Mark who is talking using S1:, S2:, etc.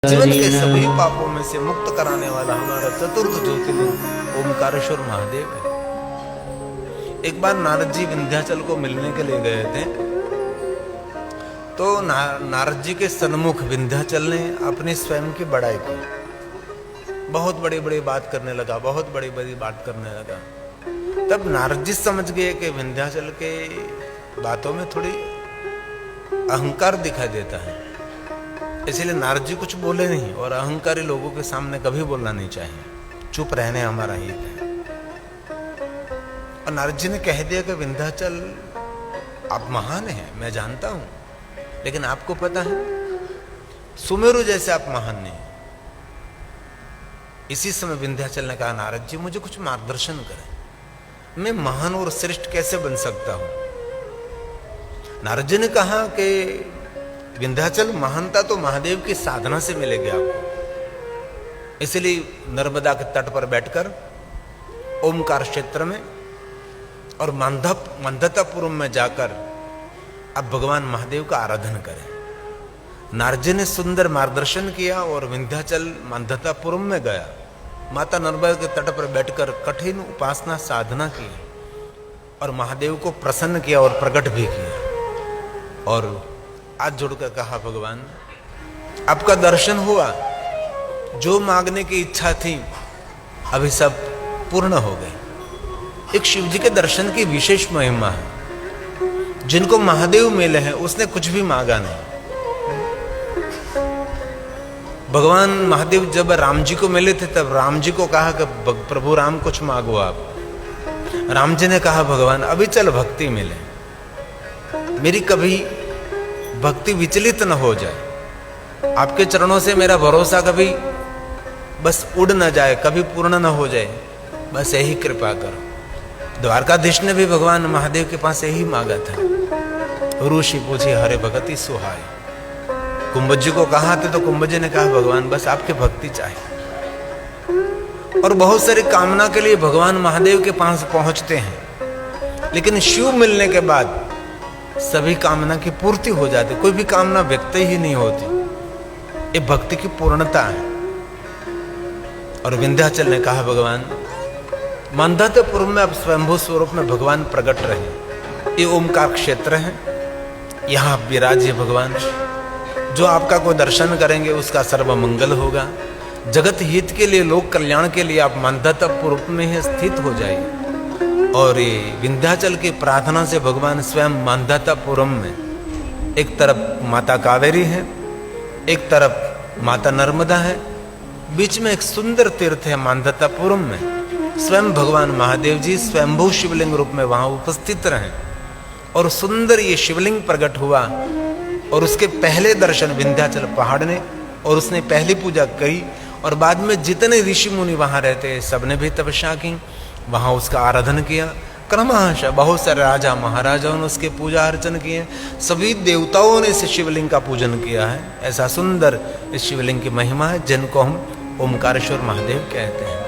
S1: जीवन के सभी पापों में से मुक्त कराने वाला हमारा चतुर्थ ज्योतिर्लिंग ओमकारेश्वर महादेव है। एक बार नारद जी विंध्याचल को मिलने के लिए गए थे, तो नारद जी के सन्मुख विंध्याचल ने अपनी स्वयं की बड़ाई की। बहुत बड़ी बड़ी बात करने लगा, बहुत बड़ी बड़ी बात करने लगा। तब नारद जी समझ गए कि विंध्याचल के बातों में थोड़ी अहंकार दिखाई देता है, इसलिए नारद जी कुछ बोले नहीं। और अहंकारी लोगों के सामने कभी बोलना नहीं चाहिए, चुप रहने हमारा हित है। और नारद जी ने कह दिया कि विंध्याचल आप महान हैं, मैं जानता हूं, लेकिन आपको पता है सुमेरु जैसे आप महान नहीं। इसी समय विंध्याचल ने कहा, नारद जी मुझे कुछ मार्गदर्शन करें, मैं महान और श्रेष्ठ कैसे बन सकता हूं। नारद जी ने कहा कि विंध्याचल महानता तो महादेव की साधना से मिलेगी आपको, इसलिए नर्मदा के तट पर बैठकर ओमकार क्षेत्र में और मंदतापुरम में जाकर अब भगवान महादेव का आराधन करें। नारद जी ने सुंदर मार्गदर्शन किया और विंध्याचल मंदतापुरम में गया। माता नर्मदा के तट पर बैठकर कठिन उपासना साधना की और महादेव को प्रसन्न किया और प्रकट भी किया। और हाथ जोड़कर कहा, भगवान आपका दर्शन हुआ, जो मांगने की इच्छा थी अभी सब पूर्ण हो गई। एक शिव जी के दर्शन की विशेष महिमा है। जिनको महादेव मिले हैं उसने कुछ भी मांगा नहीं। भगवान महादेव जब राम जी को मिले थे तब राम जी को कहा कि प्रभु राम कुछ मांगो आप। राम जी ने कहा, भगवान अभी चल भक्ति मिले, मेरी कभी भक्ति विचलित न हो जाए, आपके चरणों से मेरा भरोसा कभी बस उड़ न जाए, कभी पूर्ण न हो जाए, बस यही कृपा करो। द्वारकाधीश ने भी भगवान महादेव के पास यही मांगा था। ऋषि पूछे हरे भगति सुहाय। कुंभ जी को कहा था तो कुंभ जी ने कहा, भगवान बस आपकी भक्ति चाहिए। और बहुत सारी कामना के लिए भगवान महादेव के पास पहुंचते हैं, लेकिन शिव मिलने के बाद सभी कामना की पूर्ति हो जाती, कोई भी कामना व्यक्त ही नहीं होती। ये भक्ति की पूर्णता है। और विंध्याचल ने कहा, भगवान मंदतापुरम में अब स्वयंभू स्वरूप में भगवान प्रकट रहे। ये ओमकार क्षेत्र है, यहाँ विराजिए भगवान। जो आपका कोई दर्शन करेंगे उसका सर्व मंगल होगा। जगत हित के लिए, लोक कल्याण के लिए आप मंदतापुरम में ही स्थित हो जाइए। और ये विंध्याचल की प्रार्थना से भगवान स्वयं मंदतापुरम में, एक तरफ माता कावेरी है, एक तरफ माता नर्मदा है, बीच में एक सुंदर तीर्थ है मंदतापुरम में। स्वयं भगवान महादेव जी स्वयंभू शिवलिंग रूप में वहां उपस्थित रहे और सुंदर ये शिवलिंग प्रकट हुआ। और उसके पहले दर्शन विंध्याचल पहाड़ ने, और उसने पहली पूजा करी। और बाद में जितने ऋषि मुनि वहां रहते सबने भी तपस्या की, वहां उसका आराधन किया। क्रमशः बहुत सारे राजा महाराजाओं ने उसके पूजा अर्चन किए। सभी देवताओं ने इस शिवलिंग का पूजन किया है। ऐसा सुंदर इस शिवलिंग की महिमा है, जिनको हम ओमकारेश्वर महादेव कहते हैं।